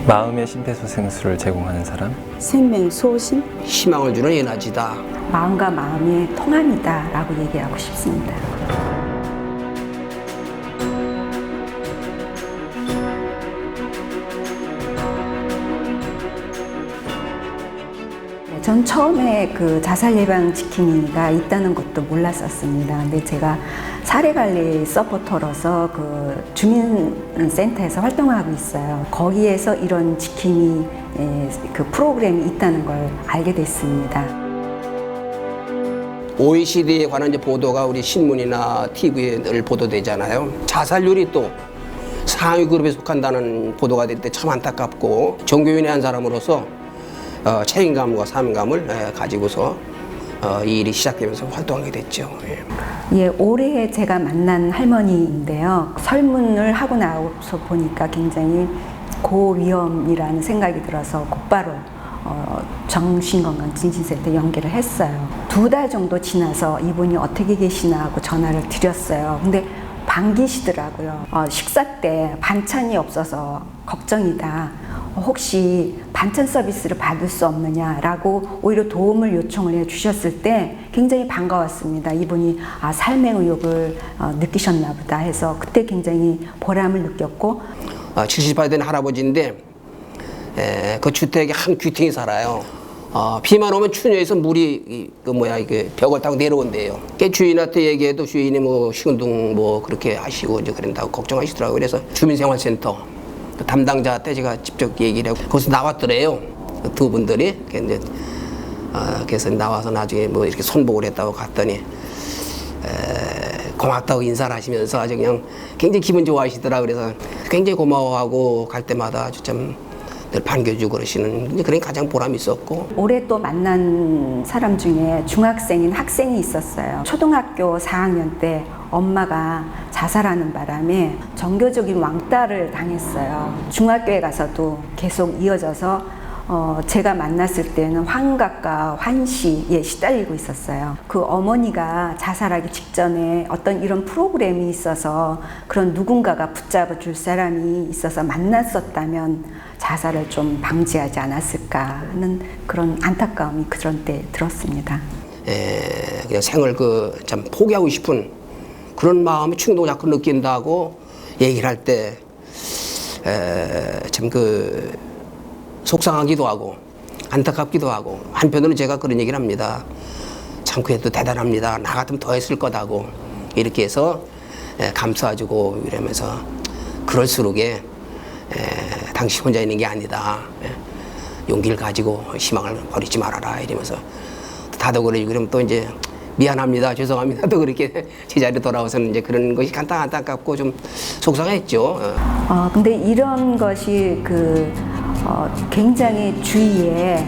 마음의 심폐소생술을 제공하는 사람, 생명 소신, 희망을 주는 에너지다. 마음과 마음의 통합이다 라고 얘기하고 싶습니다. 전 처음에 그 자살 예방 지킴이가 있다는 것도 몰랐었습니다. 근데 제가 사례관리 서포터로서 그 주민센터에서 활동하고 있어요. 거기에서 이런 지킴이 그 프로그램이 있다는 걸 알게 됐습니다. OECD에 관한 이제 보도가 우리 신문이나 TV에 늘 보도되잖아요. 자살률이 또 상위 그룹에 속한다는 보도가 될 때 참 안타깝고, 종교인의 한 사람으로서 책임감과 사명감을 가지고서 이 일이 시작되면서 활동하게 됐죠. 예, 올해 제가 만난 할머니인데요. 설문을 하고 나서 보니까 굉장히 고위험이라는 생각이 들어서 곧바로 정신건강증진센터 연계를 했어요. 2달 정도 지나서 이분이 어떻게 계시나 하고 전화를 드렸어요. 근데 반기시더라고요. 식사 때 반찬이 없어서 걱정이다. 혹시 반찬 서비스를 받을 수 없느냐라고 오히려 도움을 요청을 해 주셨을 때 굉장히 반가웠습니다. 이분이 삶의 의욕을 느끼셨나 보다 해서 그때 굉장히 보람을 느꼈고, 70살 된 할아버지인데 그 주택에 한 귀퉁이 살아요. 비만 오면 추녀에서 물이 이게 벽을 타고 내려온대요. 주인한테 얘기해도 주인이 뭐 식은둥 뭐 그렇게 하시고 이제 그런다고 걱정하시더라고요. 그래서 주민생활센터 담당자한테 제가 직접 얘기를 하고 거기서 나왔더래요. 두 분들이. 그래서 나와서 나중에 뭐 이렇게 손복을 했다고 갔더니 고맙다고 인사를 하시면서 아주 그냥 굉장히 기분 좋아하시더라. 그래서 굉장히 고마워하고 갈 때마다 아주 참 늘 반겨주고 그러시는, 그런 가장 보람이 있었고. 올해 또 만난 사람 중에 중학생인 학생이 있었어요. 초등학교 4학년 때 엄마가 자살하는 바람에 정교적인 왕따를 당했어요. 중학교에 가서도 계속 이어져서 제가 만났을 때는 환각과 환시에 시달리고 있었어요. 그 어머니가 자살하기 직전에 어떤 이런 프로그램이 있어서 그런 누군가가 붙잡아 줄 사람이 있어서 만났었다면 자살을 좀 방지하지 않았을까 하는 그런 안타까움이 그런 때 들었습니다. 그냥 생을 참 포기하고 싶은 그런 마음의 충동을 자꾸 느낀다고 얘기를 할 때 참 속상하기도 하고 안타깝기도 하고, 한편으로는 제가 그런 얘기를 합니다. 참 그래도 대단합니다. 나 같으면 더 했을 거다고 이렇게 해서 감싸주고 이러면서, 그럴수록에 당신 혼자 있는 게 아니다. 용기를 가지고 희망을 버리지 말아라 이러면서 다독 그러고, 그러면 또 이제 미안합니다, 죄송합니다, 또 그렇게 제자리에 돌아와서는 이제 그런 것이 안타깝고 좀 속상했죠. 근데 이런 것이 굉장히 주위에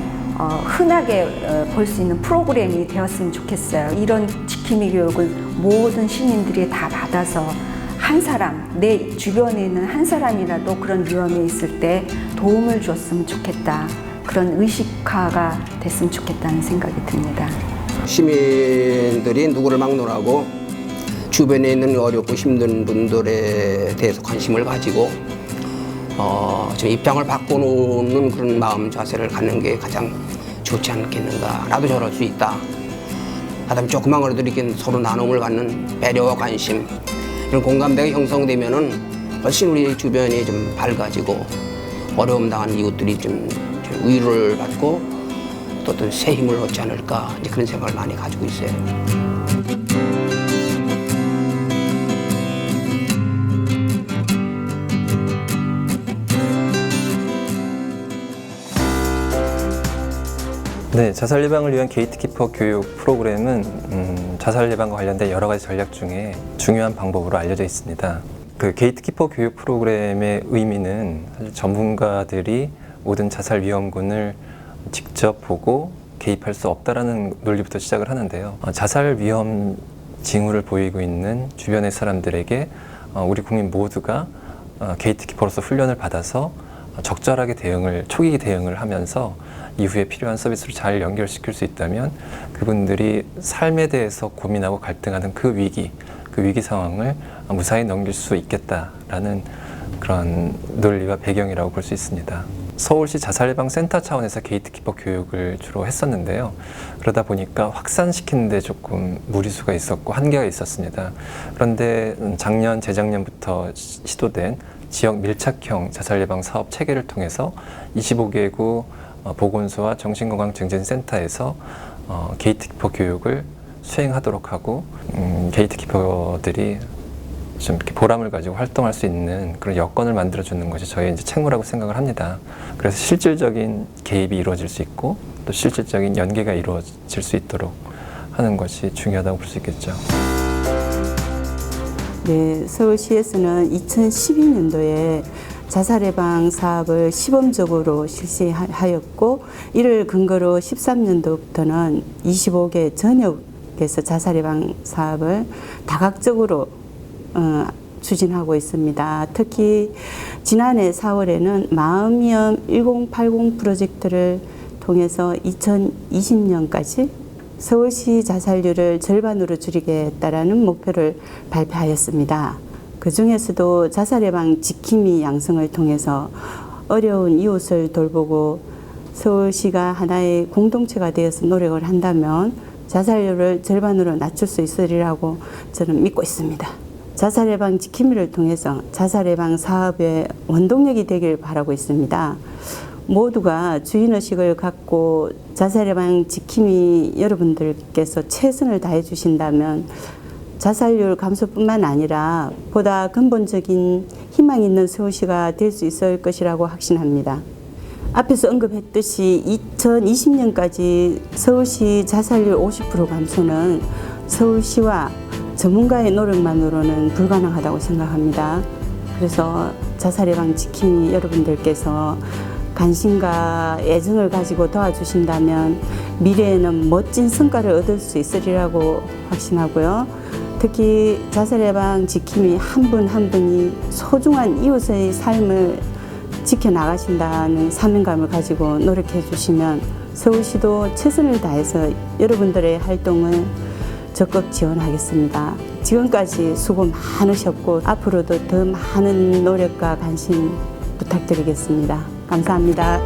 흔하게 볼 수 있는 프로그램이 되었으면 좋겠어요. 이런 지킴이 교육을 모든 시민들이 다 받아서 한 사람, 내 주변에 있는 한 사람이라도 그런 위험에 있을 때 도움을 줬으면 좋겠다. 그런 의식화가 됐으면 좋겠다는 생각이 듭니다. 시민들이 누구를 막론하고 주변에 있는 어렵고 힘든 분들에 대해서 관심을 가지고 좀 입장을 바꿔놓는 그런 마음 자세를 갖는 게 가장 좋지 않겠는가. 나도 저럴 수 있다. 하다면 조그만 거라도 이렇게 서로 나눔을 갖는 배려와 관심, 이런 공감대가 형성되면은 훨씬 우리 주변이 좀 밝아지고 어려움 당한 이웃들이 좀 위로를 받고 또 어떤 새 힘을 얻지 않을까, 이제 그런 생각을 많이 가지고 있어요. 네, 자살 예방을 위한 게이트키퍼 교육 프로그램은 자살 예방과 관련된 여러 가지 전략 중에 중요한 방법으로 알려져 있습니다. 그 게이트키퍼 교육 프로그램의 의미는 사실 전문가들이 모든 자살 위험군을 직접 보고 개입할 수 없다라는 논리부터 시작을 하는데요. 자살 위험 징후를 보이고 있는 주변의 사람들에게 우리 국민 모두가 게이트키퍼로서 훈련을 받아서 적절하게 초기 대응을 하면서 이후에 필요한 서비스를 잘 연결시킬 수 있다면 그분들이 삶에 대해서 고민하고 갈등하는 그 위기 상황을 무사히 넘길 수 있겠다라는 그런 논리와 배경이라고 볼 수 있습니다. 서울시 자살예방센터 차원에서 게이트키퍼 교육을 주로 했었는데요. 그러다 보니까 확산시키는데 조금 무리수가 있었고 한계가 있었습니다. 그런데 작년, 재작년부터 시도된 지역 밀착형 자살예방 사업 체계를 통해서 25개구 보건소와 정신건강증진센터에서 게이트키퍼 교육을 수행하도록 하고 게이트키퍼들이 좀 이렇게 보람을 가지고 활동할 수 있는 그런 여건을 만들어주는 것이 저희의 이제 책무라고 생각을 합니다. 그래서 실질적인 개입이 이루어질 수 있고 또 실질적인 연계가 이루어질 수 있도록 하는 것이 중요하다고 볼 수 있겠죠. 네, 서울시에서는 2012년도에 자살예방 사업을 시범적으로 실시하였고 이를 근거로 13년도부터는 25개 전역에서 자살예방 사업을 다각적으로 추진하고 있습니다. 특히 지난해 4월에는 마음위험 1080 프로젝트를 통해서 2020년까지 서울시 자살률을 절반으로 줄이겠다라는 목표를 발표하였습니다. 그 중에서도 자살예방 지킴이 양성을 통해서 어려운 이웃을 돌보고 서울시가 하나의 공동체가 되어서 노력을 한다면 자살률을 절반으로 낮출 수 있으리라고 저는 믿고 있습니다. 자살예방 지킴이를 통해서 자살예방 사업의 원동력이 되길 바라고 있습니다. 모두가 주인의식을 갖고 자살예방 지킴이 여러분들께서 최선을 다해 주신다면 자살률 감소뿐만 아니라 보다 근본적인 희망 있는 서울시가 될 수 있을 것이라고 확신합니다. 앞에서 언급했듯이 2020년까지 서울시 자살률 50% 감소는 서울시와 전문가의 노력만으로는 불가능하다고 생각합니다. 그래서 자살예방 지킴이 여러분들께서 관심과 애정을 가지고 도와주신다면 미래에는 멋진 성과를 얻을 수 있으리라고 확신하고요. 특히 자살예방 지킴이 한 분 한 분이 소중한 이웃의 삶을 지켜나가신다는 사명감을 가지고 노력해 주시면 서울시도 최선을 다해서 여러분들의 활동을 적극 지원하겠습니다. 지금까지 수고 많으셨고 앞으로도 더 많은 노력과 관심 부탁드리겠습니다. 감사합니다.